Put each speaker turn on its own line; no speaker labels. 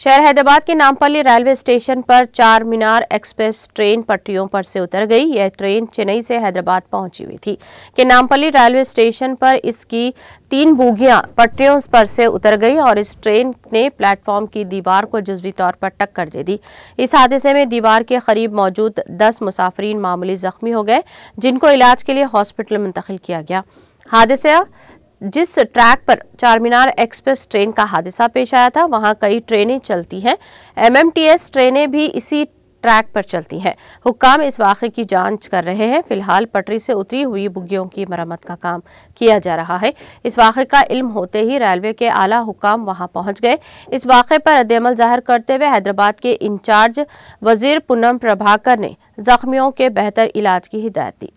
शहर हैदराबाद के Nampally railway station पर चार मीनार एक्सप्रेस ट्रेन पटरियों पर से उतर गई। यह ट्रेन चेन्नई से हैदराबाद पहुंची हुई थी कि नामपल्ली रेलवे स्टेशन पर इसकी 3 बोगियां पटरियों पर से उतर गई और इस ट्रेन ने प्लेटफॉर्म की दीवार को जुज़वी तौर पर टक्कर दे दी। इस हादसे में दीवार के करीब मौजूद 10 मुसाफिरीन मामूली जख्मी हो गए, जिनको इलाज के लिए हॉस्पिटल मुंतकिल किया गया। हादसे जिस ट्रैक पर चारमीनार एक्सप्रेस ट्रेन का हादसा पेश आया था, वहां कई ट्रेनें चलती हैं। MMTS ट्रेनें भी इसी ट्रैक पर चलती हैं। हुक्काम इस वाक़े की जांच कर रहे हैं। फिलहाल पटरी से उतरी हुई बोगियों की मरम्मत का काम किया जा रहा है। इस वाक़े का इल्म होते ही रेलवे के आला हुक्काम वहां पहुंच गए। इस वाक़े पर रद्द-ए-अमल जाहिर करते हुए हैदराबाद के इंचार्ज वजीर पूनम प्रभाकर ने जख्मियों के बेहतर इलाज की हिदायत दी।